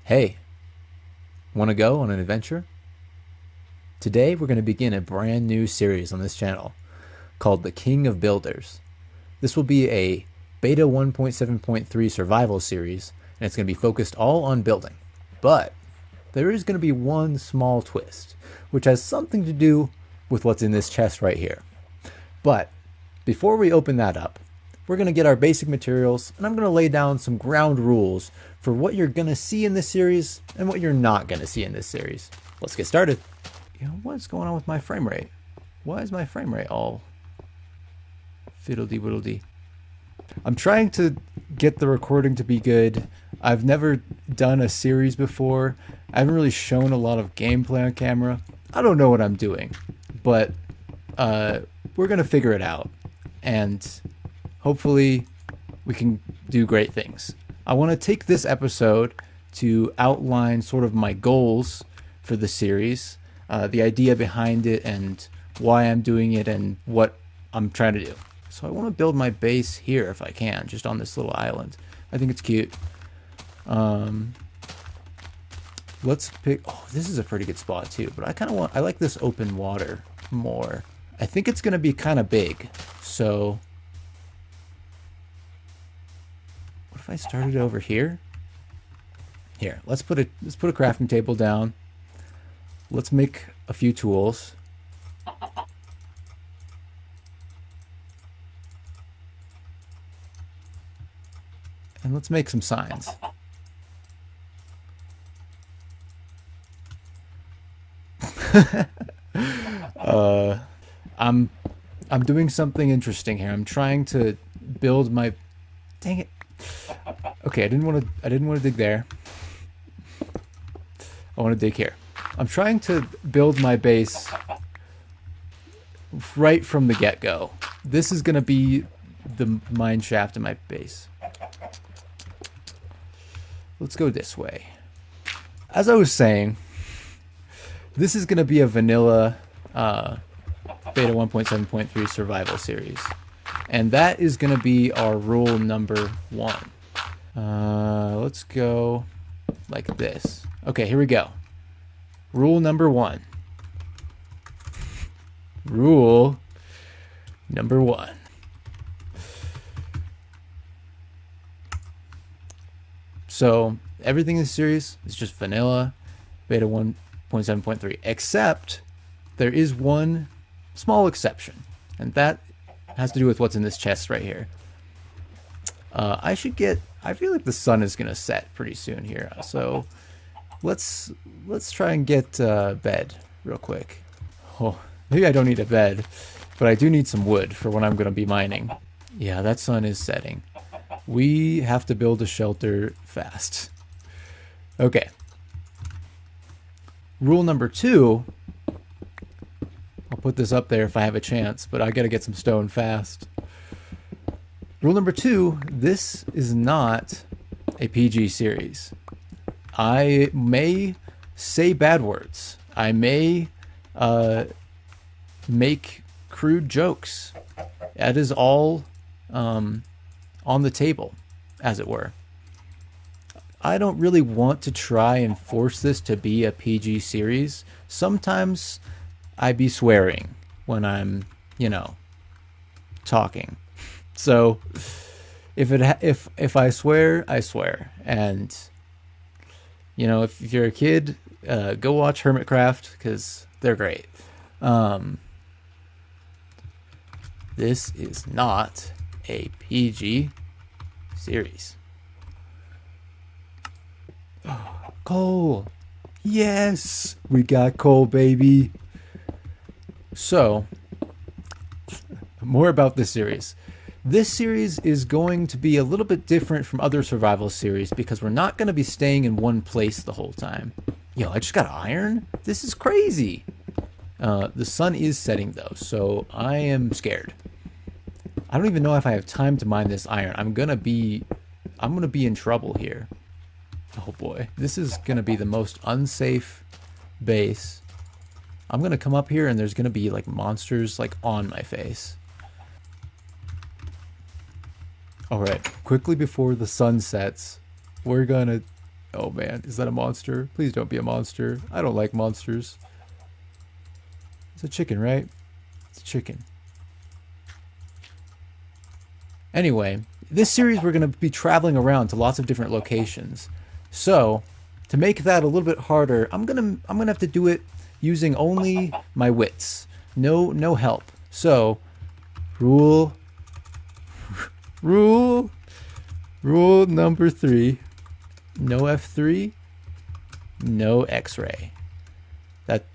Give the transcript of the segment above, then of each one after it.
Hey, want to go on an adventure? Today we're going to begin a brand new series on this channel called The King of Builders. This will be a beta 1.7.3 survival series, and it's going to be focused all on building. But there is going to be one small twist, which has something to do with what's in this chest right here. But before we open that up, we're going to get our basic materials, and I'm going to lay down some ground rules for what you're going to see in this series and what you're not going to see in this series. Let's get started. What's going on with my frame rate? Why is my frame rate all fiddledy-whittledy? I'm trying to get the recording to be good. I've never done a series before. I haven't really shown a lot of gameplay on camera. I don't know what I'm doing, but we're going to figure it out. And hopefully we can do great things. I want to take this episode to outline sort of my goals for the series, the idea behind it and why I'm doing it and what I'm trying to do. So I want to build my base here if I can, just on this little island. I think it's cute. Let's pick, oh, this is a pretty good spot too, but I like this open water more. I think it's going to be kind of big, so what if I started over here? Here, let's put a crafting table down. Let's make a few tools. And let's make some signs. I'm doing something interesting here. I'm trying to build my, dang it. Okay, I didn't want to dig there. I want to dig here. I'm trying to build my base right from the get-go. This is going to be the mine shaft in my base. Let's go this way. As I was saying, this is going to be a vanilla beta 1.7.3 survival series. And that is going to be our rule number 1. Let's go like this. Okay, here we go. Rule number 1. Rule number 1. So everything in this series is just vanilla beta 1.7.3, except there is one small exception, and that has to do with what's in this chest right here. I feel like the sun is gonna set pretty soon here, so let's try and get bed real quick. Oh, maybe I don't need a bed, but I do need some wood for when I'm gonna be mining. Yeah, that sun is setting. We have to build a shelter fast. Okay. Rule number 2. I'll put this up there if I have a chance, but I gotta get some stone fast. Rule number 2, this is not a PG series. I may say bad words. I may make crude jokes. That is all on the table, as it were. I don't really want to try and force this to be a PG series. Sometimes I be swearing when I'm, talking. So if I swear, I swear. And if you're a kid, go watch Hermitcraft because they're great. This is not a PG series. Coal. Yes, we got coal, baby. So, more about this series. This series is going to be a little bit different from other survival series because we're not going to be staying in one place the whole time. Yo, I just got iron? This is crazy. The sun is setting though, so I am scared. I don't even know if I have time to mine this iron. I'm gonna be in trouble here. Oh boy, this is gonna be the most unsafe base. I'm gonna come up here and there's gonna be like monsters like on my face. All right, quickly before the sun sets, we're gonna Oh man, is that a monster? Please don't be a monster. I don't like monsters. It's a chicken, right? It's a chicken. Anyway, this series we're going to be traveling around to lots of different locations. So, to make that a little bit harder, I'm gonna have to do it using only my wits. No help. So, rule rule rule number 3. No F3, no X-ray. That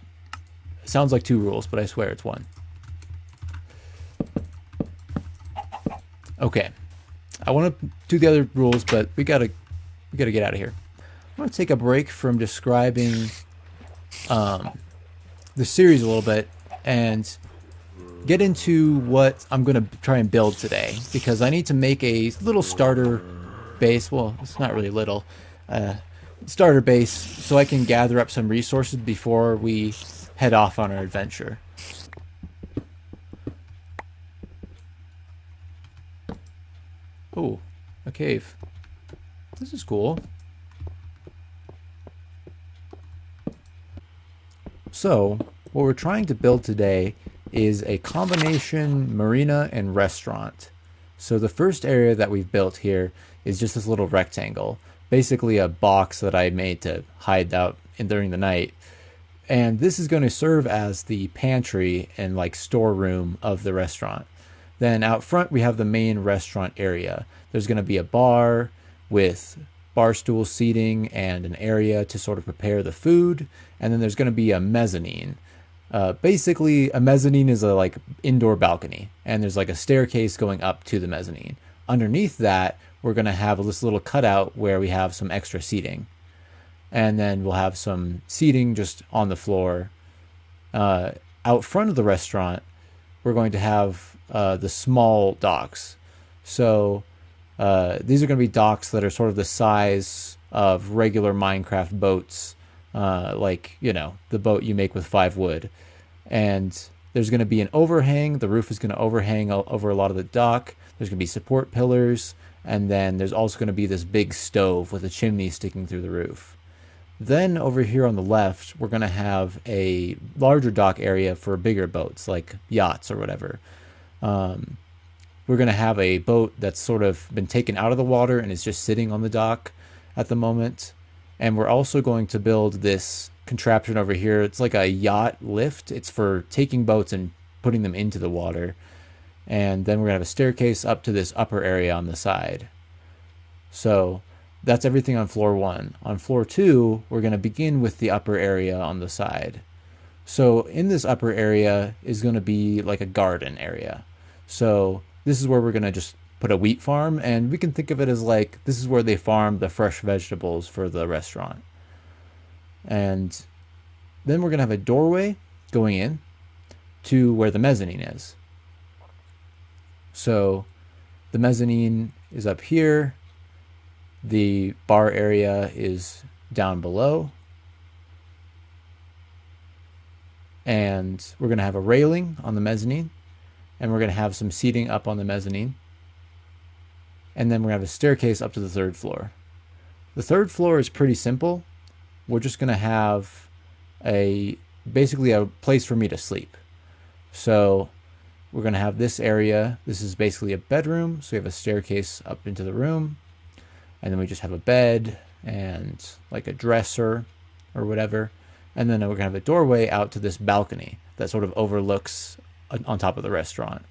sounds like 2 rules, but I swear it's 1. Okay. I want to do the other rules, but we gotta get out of here. I'm gonna take a break from describing the series a little bit and get into what I'm gonna try and build today, because I need to make a little starter base. Well, it's not really little. Starter base, so I can gather up some resources before we head off on our adventure. Oh, a cave. This is cool. So, what we're trying to build today is a combination marina and restaurant. So the first area that we've built here is just this little rectangle, basically a box that I made to hide out during the night. And this is going to serve as the pantry and like storeroom of the restaurant. Then out front we have the main restaurant area. There's going to be a bar with bar stool seating and an area to sort of prepare the food. And then there's going to be a mezzanine. Basically, a mezzanine is a like indoor balcony, and there's like a staircase going up to the mezzanine. Underneath that, we're going to have this little cutout where we have some extra seating. And then we'll have some seating just on the floor. Out front of the restaurant, we're going to have the small docks. So these are going to be docks that are sort of the size of regular Minecraft boats, like, you know, the boat you make with 5 wood. And there's going to be an overhang. The roof is going to overhang over a lot of the dock. There's going to be support pillars. And then there's also going to be this big stove with a chimney sticking through the roof. Then over here on the left, we're going to have a larger dock area for bigger boats, like yachts or whatever. We're going to have a boat that's sort of been taken out of the water and is just sitting on the dock at the moment. And we're also going to build this contraption over here. It's like a yacht lift. It's for taking boats and putting them into the water. And then we're going to have a staircase up to this upper area on the side. So that's everything on floor 1. On floor 2, we're going to begin with the upper area on the side. So in this upper area is going to be like a garden area. So this is where we're going to just put a wheat farm, and we can think of it as like this is where they farm the fresh vegetables for the restaurant. And then we're going to have a doorway going in to where the mezzanine is. So the mezzanine is up here. The bar area is down below. And we're going to have a railing on the mezzanine. And we're going to have some seating up on the mezzanine. And then we're going to have a staircase up to the 3rd floor. The 3rd floor is pretty simple. We're just going to have basically a place for me to sleep. So we're going to have this area. This is basically a bedroom. So we have a staircase up into the room. And then we just have a bed and like a dresser or whatever. And then we're going to have a doorway out to this balcony that sort of overlooks on top of the restaurant.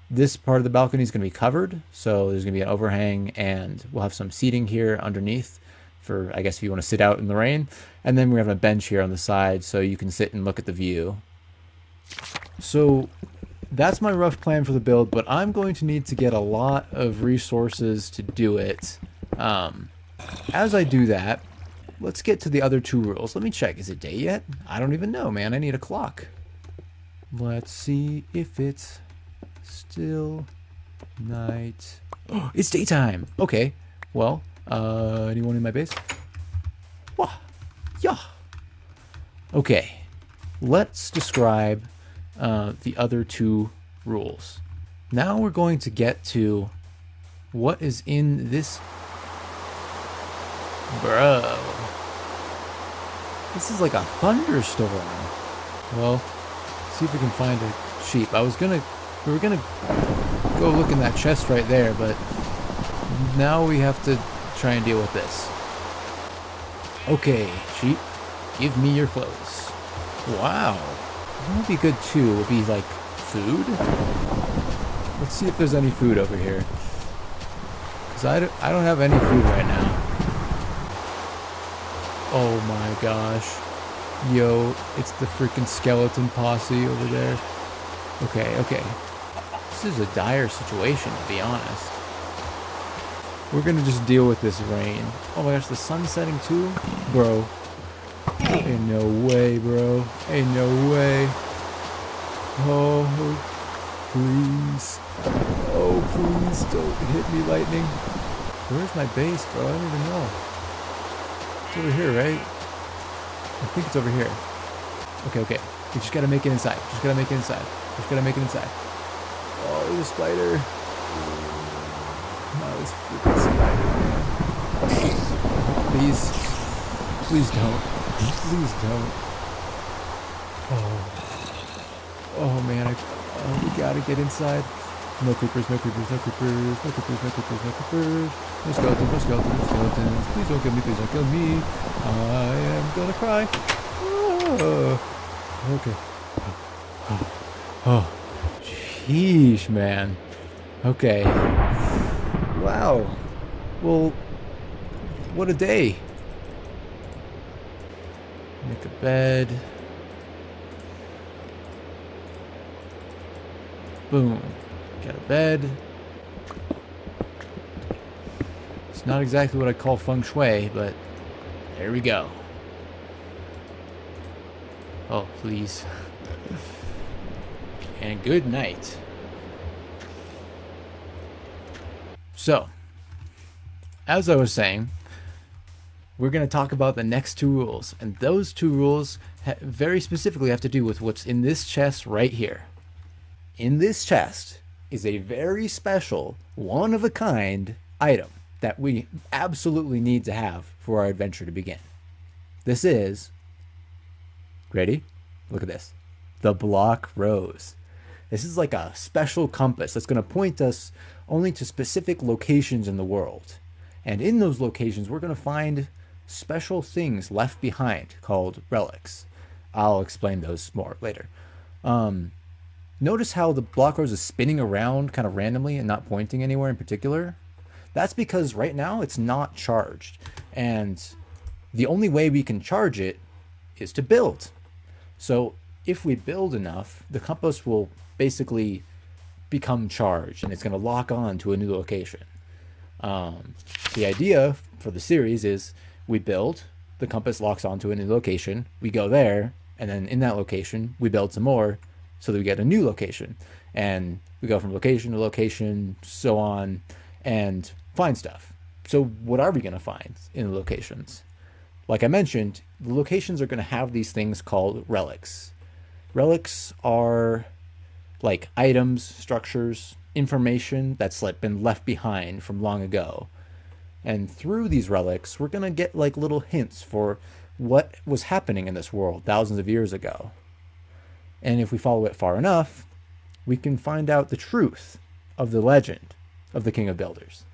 This part of the balcony is going to be covered, so there's going to be an overhang, and we'll have some seating here underneath for, I guess, if you want to sit out in the rain. And then we have a bench here on the side, so you can sit and look at the view. So that's my rough plan for the build, but I'm going to need to get a lot of resources to do it. As I do that, let's get to the other 2 rules. Let me check. Is it day yet? I don't even know, man. I need a clock. Let's see if it's still night. Oh, it's daytime. Okay. Well, anyone in my base? Wah. Yeah. Okay. Let's describe the other 2 rules. Now we're going to get to what is in this. Bro. This is like a thunderstorm. Well, see if we can find a sheep. We were gonna go look in that chest right there, but now we have to try and deal with this. Okay, sheep, give me your clothes. Wow. What would be good too would be like food. Let's see if there's any food over here. Because I don't have any food right now. Oh my gosh. Yo, it's the freaking skeleton posse over there. Okay. This is a dire situation, to be honest. We're gonna just deal with this rain. Oh my gosh, the sun's setting too? Bro. Ain't no way, bro. Ain't no way. Oh, please. Oh, please don't hit me, lightning. Where's my base, bro? I don't even know. It's over here, right? I think it's over here. Okay. We just gotta make it inside. Just gotta make it inside. Oh, there's a spider. No, this freaking spider, man. Please don't. Please don't. Oh man, we gotta get inside. No creepers. No skeletons. Please don't kill me. I am gonna cry. Okay. Oh, sheesh, man. Okay. Wow. Well, what a day. Make a bed. Boom. Got a bed. It's not exactly what I call feng shui, but there we go. Oh, please. And good night. So, as I was saying, we're going to talk about the next two rules. And those two rules very specifically have to do with what's in this chest right here. In this chest is a very special, one-of-a-kind item that we absolutely need to have for our adventure to begin. This is... Ready? Look at this. The block rose. This is like a special compass that's going to point us only to specific locations in the world. And in those locations, we're going to find special things left behind called relics. I'll explain those more later. Notice how the block rose is spinning around kind of randomly and not pointing anywhere in particular? That's because right now it's not charged. And the only way we can charge it is to build. So if we build enough, the compass will basically become charged and it's going to lock on to a new location. The idea for the series is we build, the compass locks onto a new location, we go there, and then in that location we build some more so that we get a new location. And we go from location to location, so on, and find stuff. So what are we going to find in the locations? Like I mentioned, the locations are going to have these things called relics. Relics are like items, structures, information that's been left behind from long ago. And through these relics, we're going to get like little hints for what was happening in this world thousands of years ago. And if we follow it far enough, we can find out the truth of the legend of the King of Builders.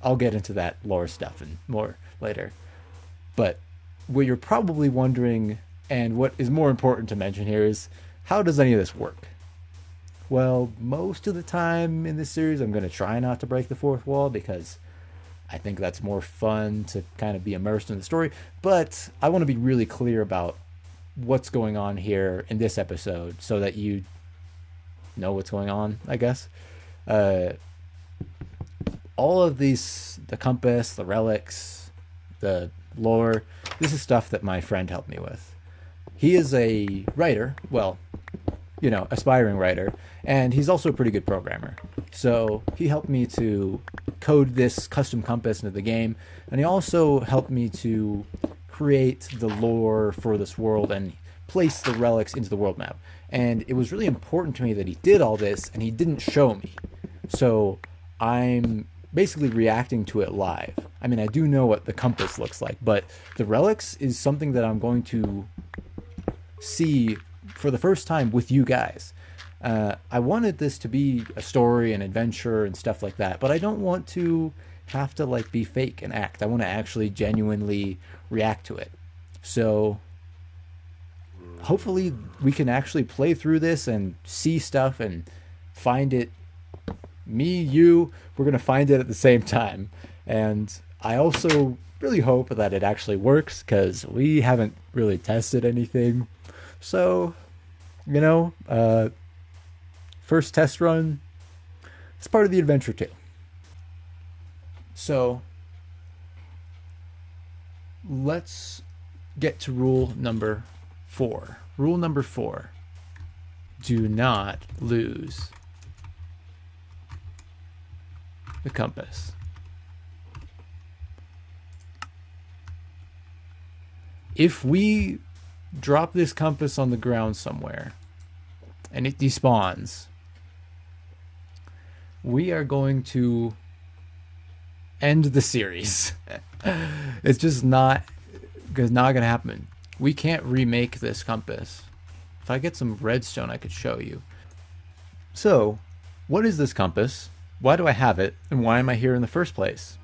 I'll get into that lore stuff and more later. But what you're probably wondering, and what is more important to mention here, is how does any of this work? Well, most of the time in this series, I'm going to try not to break the fourth wall because I think that's more fun to kind of be immersed in the story. But I want to be really clear about what's going on here in this episode so that you know what's going on, I guess. All of these, the compass, the relics, the lore, this is stuff that my friend helped me with. He is a writer, well, you know, aspiring writer, and he's also a pretty good programmer. So he helped me to code this custom compass into the game, and he also helped me to create the lore for this world and place the relics into the world map. And it was really important to me that he did all this and he didn't show me. So I'm basically reacting to it live. I mean, I do know what the compass looks like, but the relics is something that I'm going to see for the first time with you guys. I wanted this to be a story and adventure and stuff like that, but I don't want to have to like be fake and act. I want to actually genuinely react to it. So hopefully we can actually play through this and see stuff and find it. Me, you, we're going to find it at the same time. And I also really hope that it actually works because we haven't really tested anything. So, first test run, it's part of the adventure too. So, let's get to rule number 4. Rule number 4, do not lose the compass. If we drop this compass on the ground somewhere and it despawns, we are going to end the series. It's just not going to happen. We can't remake this compass. If I get some redstone, I could show you. So, what is this compass? Why do I have it? And why am I here in the first place?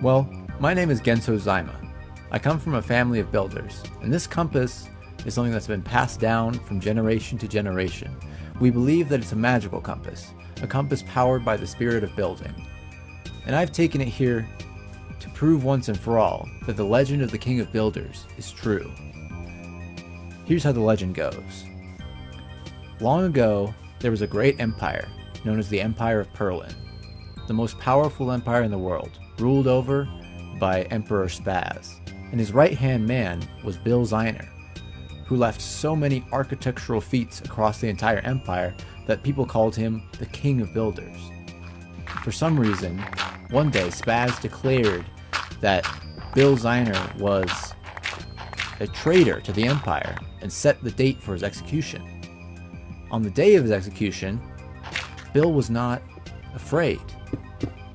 Well, my name is Genso. I come from a family of builders, and this compass is something that's been passed down from generation to generation. We believe that it's a magical compass, a compass powered by the spirit of building. And I've taken it here to prove once and for all that the legend of the King of Builders is true. Here's how the legend goes. Long ago, there was a great empire known as the Empire of Perlin, the most powerful empire in the world, ruled over by Emperor Spaz. And his right-hand man was Bill Ziner, who left so many architectural feats across the entire empire that people called him the King of Builders. For some reason, one day Spaz declared that Bill Ziner was a traitor to the empire and set the date for his execution. On the day of his execution, Bill was not afraid.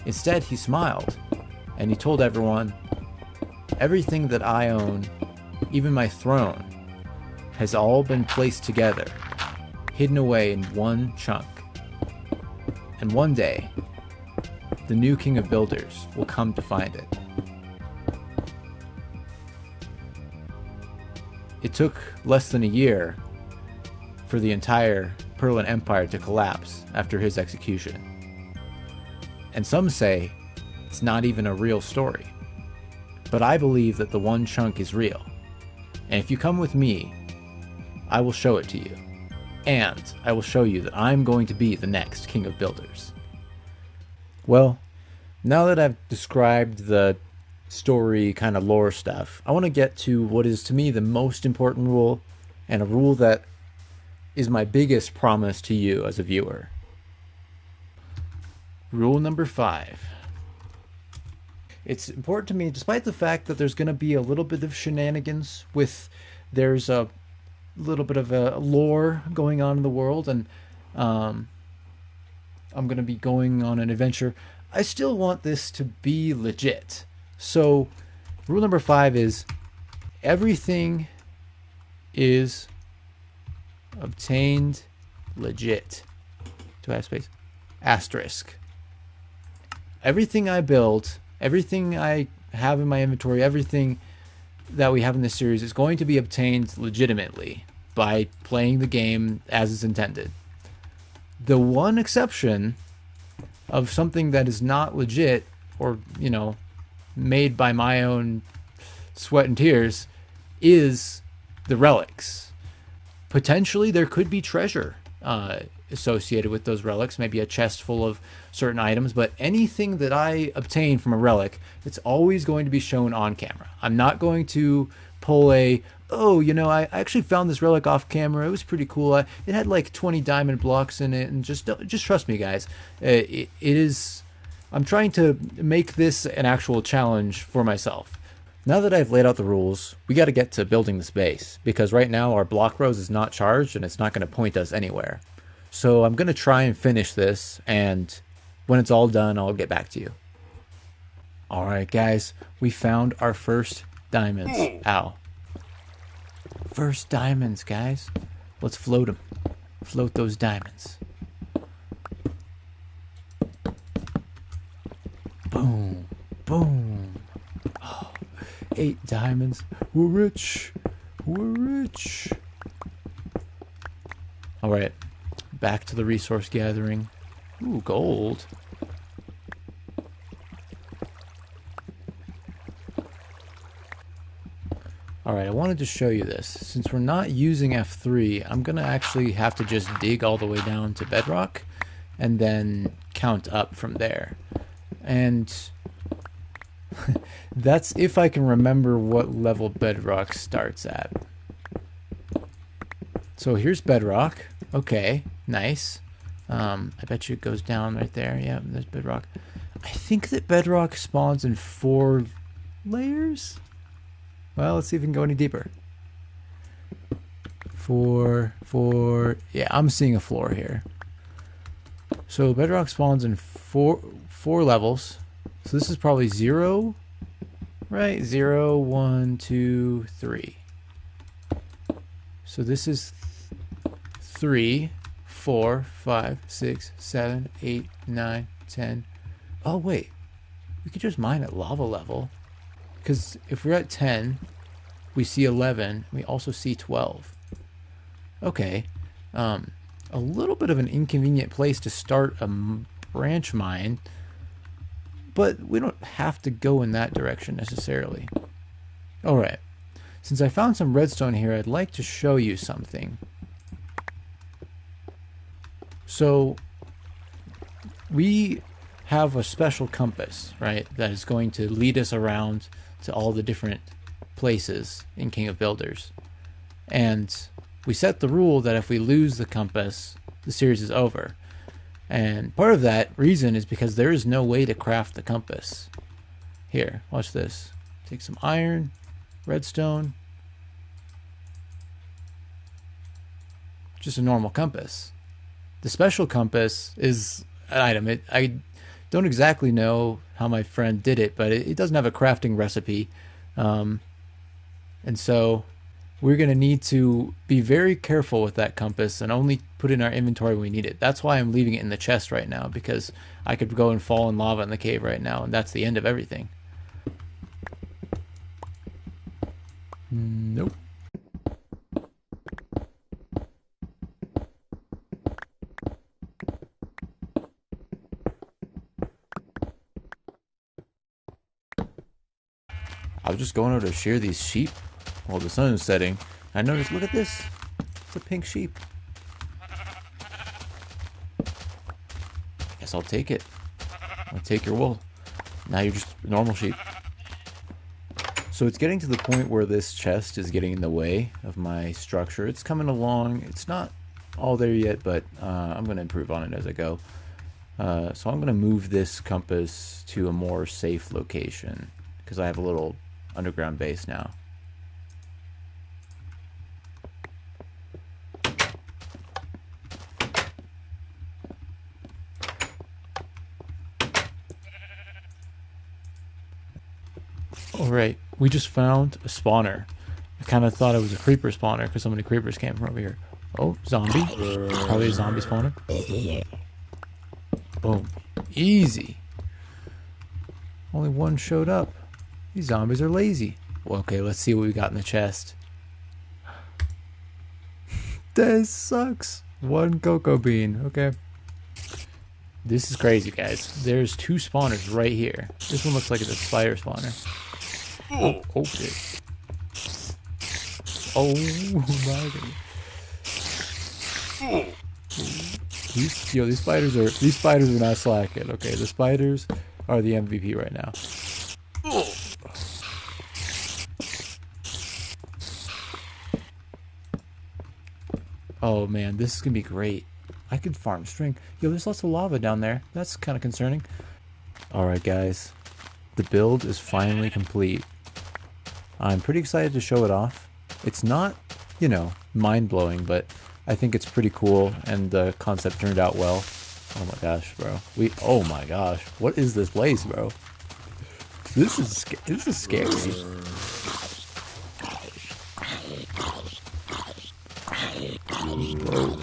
Instead, he smiled and he told everyone, "Everything that I own, even my throne, has all been placed together, hidden away in one chunk. And one day, the new King of Builders will come to find it." It took less than a year for the entire Perlin Empire to collapse after his execution. And some say it's not even a real story. But I believe that the one chunk is real. And if you come with me, I will show it to you. And I will show you that I'm going to be the next King of Builders. Well, now that I've described the story kind of lore stuff, I want to get to what is to me the most important rule, and a rule that is my biggest promise to you as a viewer. Rule number 5. It's important to me, despite the fact that there's going to be a little bit of shenanigans there's a little bit of a lore going on in the world, and I'm going to be going on an adventure. I still want this to be legit. So, rule number 5 is everything is obtained legit. Do I have space? Asterisk. Everything I build, everything I have in my inventory, everything that we have in this series is going to be obtained legitimately by playing the game as it's intended. The one exception of something that is not legit, or, made by my own sweat and tears, is the relics. Potentially there could be treasure associated with those relics, maybe a chest full of certain items, but anything that I obtain from a relic, it's always going to be shown on camera. I'm not going to pull I actually found this relic off camera. It was pretty cool. It had like 20 diamond blocks in it, and just trust me, guys. It is. I'm trying to make this an actual challenge for myself. Now that I've laid out the rules, we got to get to building this base, because right now our block rose is not charged and it's not going to point us anywhere. So I'm going to try and finish this, and when it's all done, I'll get back to you. Alright, guys. We found our first diamonds. Ow. First diamonds, guys. Let's float them. Float those diamonds. Boom. Boom. Oh, 8 diamonds. We're rich. We're rich. Alright. Back to the resource gathering. Ooh, gold. Alright, I wanted to show you this. Since we're not using F3, I'm going to actually have to just dig all the way down to bedrock and then count up from there. And that's if I can remember what level bedrock starts at. So here's bedrock. Okay, nice. I bet you it goes down right there. Yeah, there's bedrock. I think that bedrock spawns in 4 layers. Well, let's see if we can go any deeper. 4. Yeah, I'm seeing a floor here. So bedrock spawns in four levels. So this is probably 0, right? 0, 1, 2, 3. So this is 3, 4, 5, 6, 7, 8, 9, 10. Oh, wait. We could just mine at lava level. Because if we're at 10, we see 11. We also see 12. Okay. A little bit of an inconvenient place to start a branch mine. But we don't have to go in that direction necessarily. Alright. Since I found some redstone here, I'd like to show you something. So, we have a special compass, right, that is going to lead us around to all the different places in King of Builders. And we set the rule that if we lose the compass, the series is over. And part of that reason is because there is no way to craft the compass. Here, watch this. Take some iron, redstone. Just a normal compass. The special compass is an item. I don't exactly know how my friend did it, but it doesn't have a crafting recipe. And so we're going to need to be very careful with that compass and only put in our inventory when we need it. That's why I'm leaving it in the chest right now, because I could go and fall in lava in the cave right now, and that's the end of everything. Nope. I was just going over to shear these sheep while the sun is setting. I noticed, look at this. It's a pink sheep. Guess I'll take it. I'll take your wool. Now you're just a normal sheep. So it's getting to the point where this chest is getting in the way of my structure. It's coming along. It's not all there yet, but I'm going to improve on it as I go. So I'm going to move this compass to a more safe location because I have a little underground base now. Alright, we just found a spawner. I kind of thought it was a creeper spawner because so many creepers came from over here. Oh, zombie. Probably a zombie spawner. Boom. Easy. Only one showed up. These zombies are lazy. Well, okay, let's see what we got in the chest. This sucks. 1 cocoa bean. Okay. This is crazy, guys. There's 2 spawners right here. This one looks like it's a spider spawner. Oh shit. Oh my god. These spiders are not slacking. Okay, the spiders are the MVP right now. Oh man, this is gonna be great. I could farm string. Yo, there's lots of lava down there. That's kind of concerning. Alright guys, the build is finally complete. I'm pretty excited to show it off. It's not, you know, mind-blowing, but I think it's pretty cool and the concept turned out well. Oh my gosh, bro. Oh my gosh. What is this place, bro? this is scary. Whoa.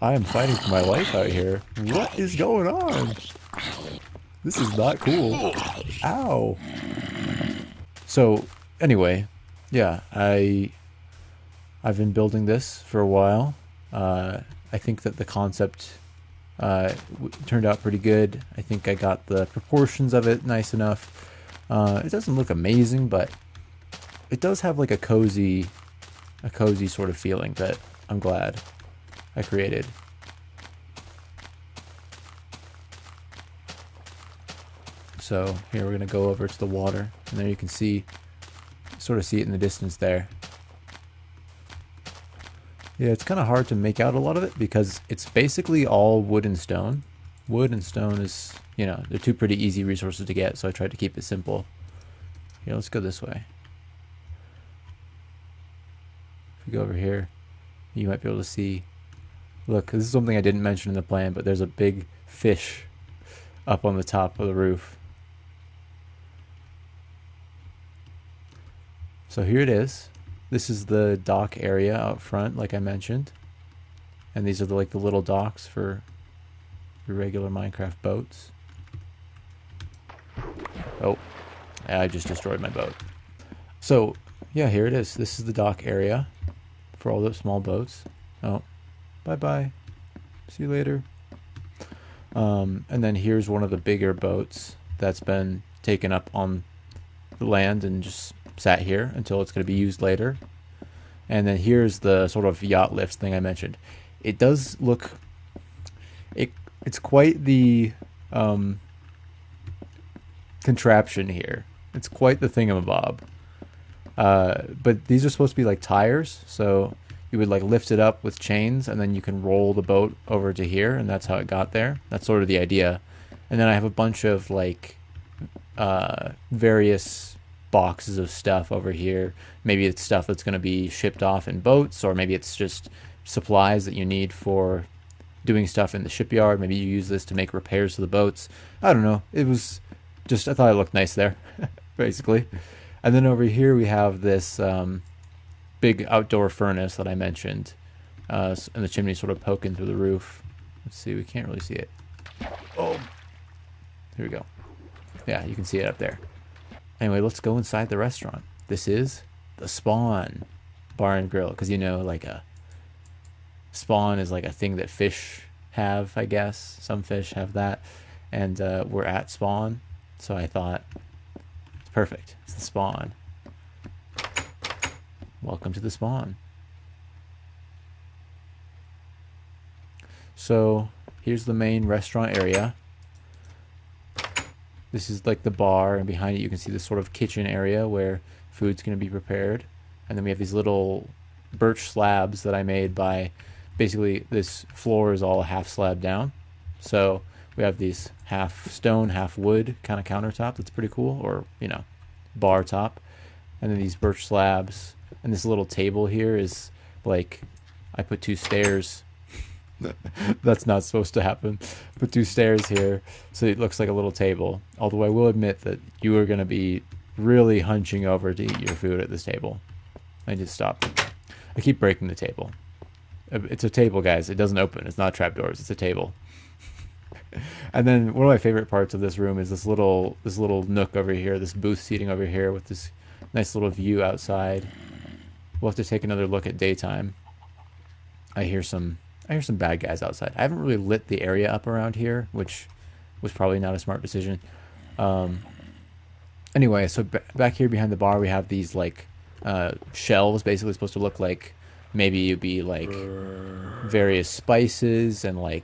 I am fighting for my life out here. What is going on? This is not cool. Ow. So, anyway, yeah, I've been building this for a while. I think that the concept turned out pretty good. I think I got the proportions of it nice enough. It doesn't look amazing, but it does have like a cozy sort of feeling that I'm glad I created. So here we're gonna go over to the water, and there you can sort of see it in the distance there. Yeah, it's kind of hard to make out a lot of it because it's basically all wood and stone. Wood and stone is, they're two pretty easy resources to get, so I tried to keep it simple. Here, let's go this way. If we go over here, you might be able to see. Look, this is something I didn't mention in the plan, but there's a big fish up on the top of the roof. So here it is. This is the dock area out front, like I mentioned. And these are the little docks for your regular Minecraft boats. Oh, I just destroyed my boat. So, yeah, here it is. This is the dock area for all those small boats. Oh, bye-bye. See you later. And then here's one of the bigger boats that's been taken up on the land and just sat here until it's going to be used later. And then here's the sort of yacht lifts thing I mentioned. It does look, it's quite the contraption here. It's quite the thingamabob. But these are supposed to be like tires, so you would lift it up with chains, and then you can roll the boat over to here, and that's how it got there. That's sort of the idea. And then I have a bunch of various boxes of stuff over here. Maybe it's stuff that's going to be shipped off in boats, or maybe it's just supplies that you need for doing stuff in the shipyard. Maybe you use this to make repairs to the boats. I don't know. It was just, I thought it looked nice there, basically. And then over here we have this big outdoor furnace that I mentioned, and the chimney sort of poking through the roof. Let's see, we can't really see it. Oh, here we go. Yeah, you can see it up there. Anyway, let's go inside the restaurant. This is the Spawn Bar and Grill, because a spawn is like a thing that fish have, I guess. Some fish have that, and we're at Spawn, so I thought it's perfect. It's the Spawn. Welcome to the Spawn. So here's the main restaurant area. This is like the bar, and behind it you can see this sort of kitchen area where food's going to be prepared. And then we have these little birch slabs that I made by, basically this floor is all half slab down. So we have these half stone, half wood kind of countertop. That's pretty cool. Or, bar top. And then these birch slabs. And this little table here is I put two stairs. That's not supposed to happen. Put two stairs here so it looks like a little table. Although I will admit that you are going to be really hunching over to eat your food at this table. I just stop. I keep breaking the table. It's a table, guys. It doesn't open. It's not trapdoors. It's a table. And then one of my favorite parts of this room is this little nook over here, this booth seating over here with this nice little view outside. We'll have to take another look at daytime. I hear some bad guys outside. I haven't really lit the area up around here, which was probably not a smart decision. Anyway, so back here behind the bar, we have these shelves, basically supposed to look like maybe it'd be various spices and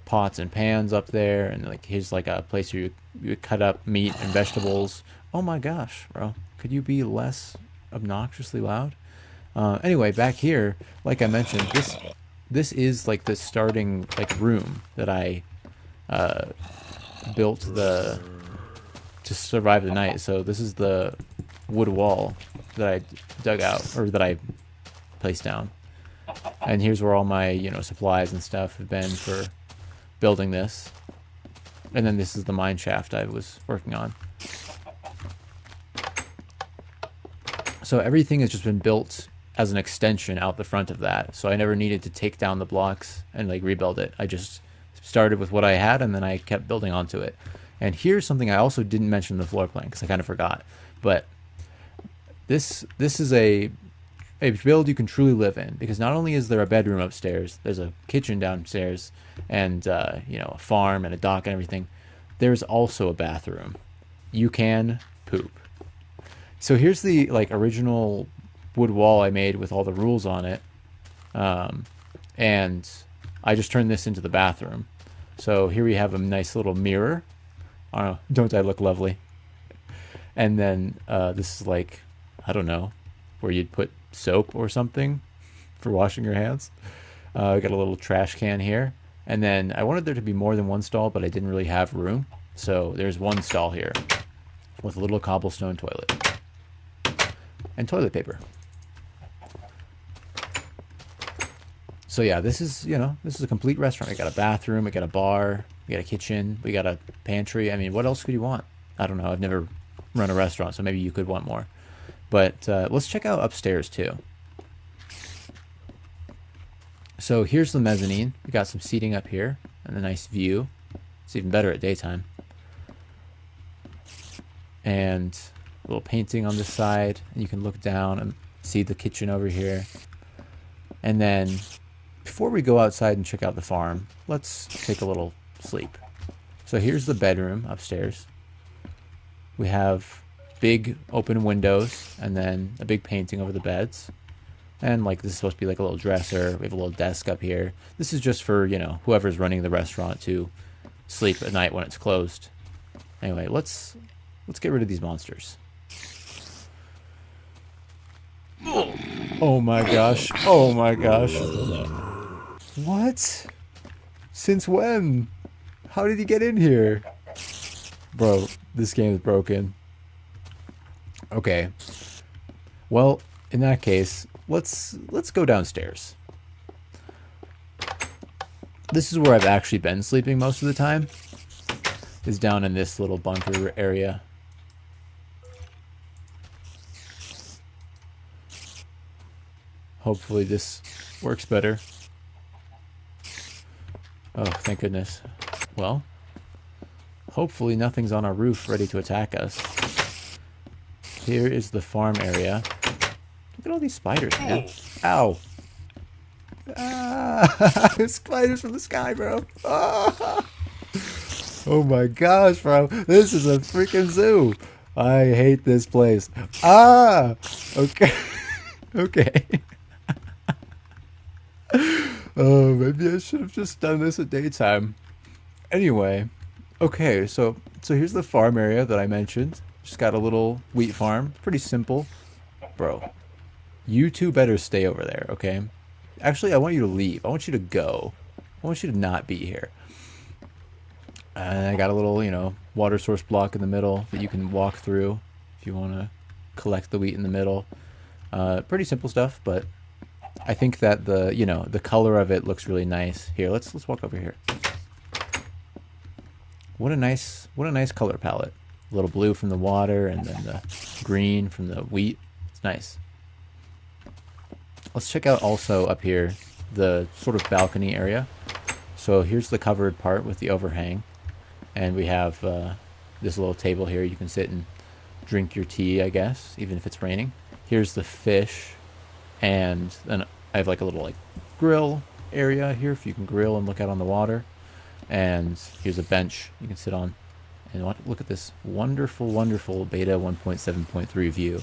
pots and pans up there, and here's a place where you would cut up meat and vegetables. Oh my gosh, bro, could you be less obnoxiously loud? Anyway, back here, like I mentioned, this is the starting room that I built to survive the night. So this is the wood wall that I dug out, or that I placed down. And here's where all my supplies and stuff have been for building this. And then this is the mine shaft I was working on. So everything has just been built as an extension out the front of that. So I never needed to take down the blocks and like rebuild it. I just started with what I had and then I kept building onto it. And here's something I also didn't mention in the floor plan because I kind of forgot. But this is a build you can truly live in, because not only is there a bedroom upstairs, there's a kitchen downstairs, and you know, a farm and a dock and everything. There's also a bathroom. You can poop. So here's the like original wood wall I made with all the rules on it, and I just turned this into the bathroom. So here we have a nice little mirror. Don't I look lovely? And then this is like, I don't know, where you'd put soap or something for washing your hands. We got a little trash can here. And then I wanted there to be more than one stall, but I didn't really have room. So there's one stall here with a little cobblestone toilet and toilet paper. So yeah, this is, you know, this is a complete restaurant. We got a bathroom, we got a bar, we got a kitchen, we got a pantry. I mean, what else could you want? I don't know. I've never run a restaurant, so maybe you could want more. But let's check out upstairs too. So here's the mezzanine. We got some seating up here and a nice view. It's even better at daytime. And a little painting on this side. And you can look down and see the kitchen over here. And then before we go outside and check out the farm, let's take a little sleep. So here's the bedroom upstairs. We have big open windows and then a big painting over the beds. And like this is supposed to be like a little dresser. We have a little desk up here. This is just for, you know, whoever's running the restaurant to sleep at night when it's closed. Anyway, let's get rid of these monsters. Oh my gosh. Oh my gosh. What? Since when? How did he get in here? Bro, this game is broken. Okay. Well, in that case, let's go downstairs. This is where I've actually been sleeping most of the time. Is down in this little bunker area. Hopefully this works better. Oh, thank goodness. Well, hopefully nothing's on our roof ready to attack us. Here is the farm area. Look at all these spiders, man. Ow. Ah, spiders from the sky, bro. Ah. Oh my gosh, bro. This is a freaking zoo. I hate this place. Ah! Okay. Okay. Oh, maybe I should have just done this at daytime. Anyway. Okay, so here's the farm area that I mentioned. Just got a little wheat farm. Pretty simple. Bro, you two better stay over there, okay? Actually, I want you to leave. I want you to go. I want you to not be here. And I got a little, you know, water source block in the middle that you can walk through if you want to collect the wheat in the middle. Pretty simple stuff, but I think that the, you know, the color of it looks really nice. Here, let's walk over here. What a nice color palette. A little blue from the water and then the green from the wheat. It's nice. Let's check out also up here the sort of balcony area. So here's the covered part with the overhang. And we have this little table here. You can sit and drink your tea, I guess, even if it's raining. Here's the fish. And then I have like a little like grill area here if you can grill and look out on the water. And here's a bench you can sit on. And look at this wonderful, wonderful beta 1.7.3 view.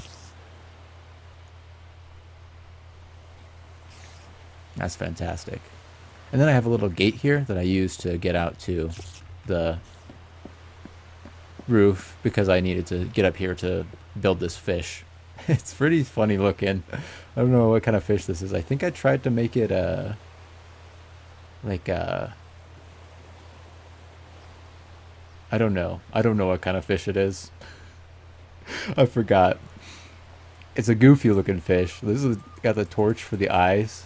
That's fantastic. And then I have a little gate here that I use to get out to the roof because I needed to get up here to build this fish. It's pretty funny looking. I don't know what kind of fish this is. I think I tried to make it like I don't know. I don't know what kind of fish it is. I forgot. It's a goofy looking fish. This is got the torch for the eyes.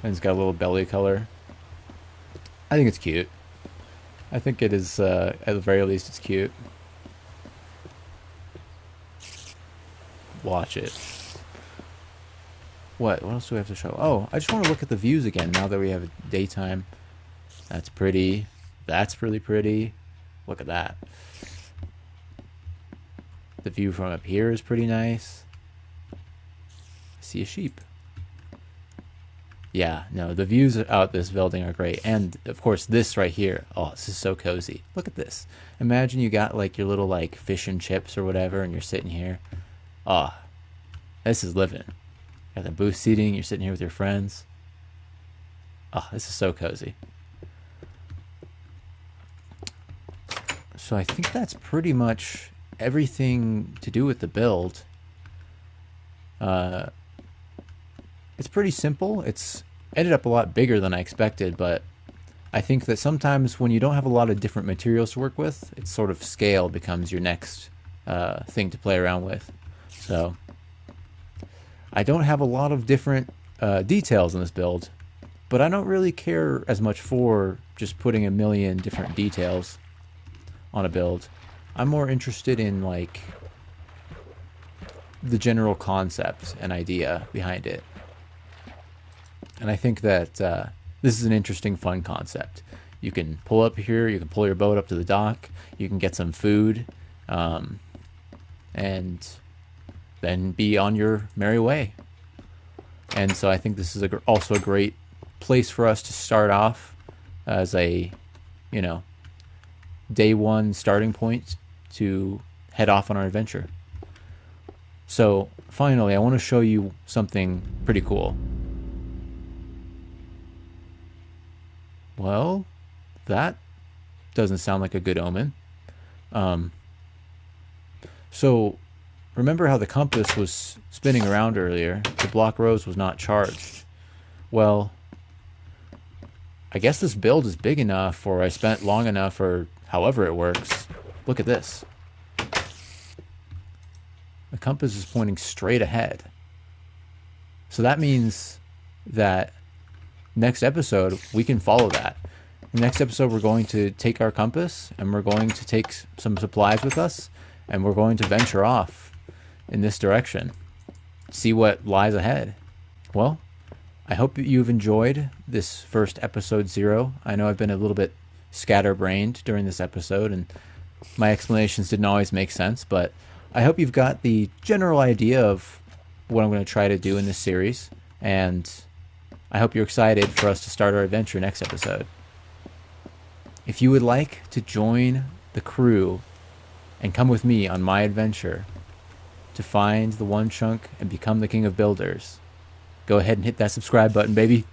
And it's got a little belly color. I think it's cute. I think it is, at the very least, it's cute. Watch it. What else do we have to show? Oh, I just want to look at the views again now that we have daytime. That's pretty. That's really pretty. Look at that. The view from up here is pretty nice. I see a sheep. Yeah, no, the views out this building are great. And, of course, this right here. Oh, this is so cozy. Look at this. Imagine you got, like, your little, like, fish and chips or whatever, and you're sitting here. Oh, this is living. Got the booth seating. You're sitting here with your friends. Oh, this is so cozy. So I think that's pretty much everything to do with the build. It's pretty simple. It's ended up a lot bigger than I expected, but I think that sometimes when you don't have a lot of different materials to work with, it's sort of scale becomes your next thing to play around with. So I don't have a lot of different details in this build, but I don't really care as much for just putting a million different details on a build. I'm more interested in like the general concept and idea behind it. And I think that this is an interesting, fun concept. You can pull up here, you can pull your boat up to the dock, you can get some food, and then be on your merry way. And so I think this is also a great place for us to start off as a, day one starting point to head off on our adventure. So finally, I want to show you something pretty cool. Well, that doesn't sound like a good omen. So remember how the compass was spinning around earlier? The block rose was not charged. Well, I guess this build is big enough, or I spent long enough, or however it works. Look at this. The compass is pointing straight ahead. So that means that next episode, we can follow that. Next episode, we're going to take our compass and we're going to take some supplies with us and we're going to venture off in this direction. See what lies ahead. Well, I hope you've enjoyed this first episode 0. I know I've been a little bit scatterbrained during this episode and my explanations didn't always make sense, but I hope you've got the general idea of what I'm going to try to do in this series, and I hope you're excited for us to start our adventure next episode. If you would like to join the crew and come with me on my adventure to find the one chunk and become the king of builders, go ahead and hit that subscribe button, baby.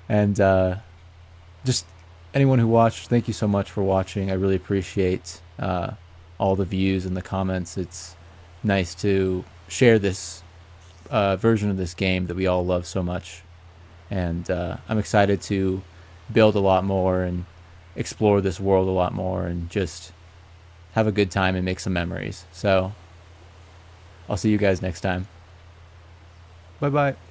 And just anyone who watched, thank you so much for watching. I really appreciate all the views and the comments. It's nice to share this version of this game that we all love so much. And I'm excited to build a lot more and explore this world a lot more and just have a good time and make some memories. So I'll see you guys next time. Bye-bye.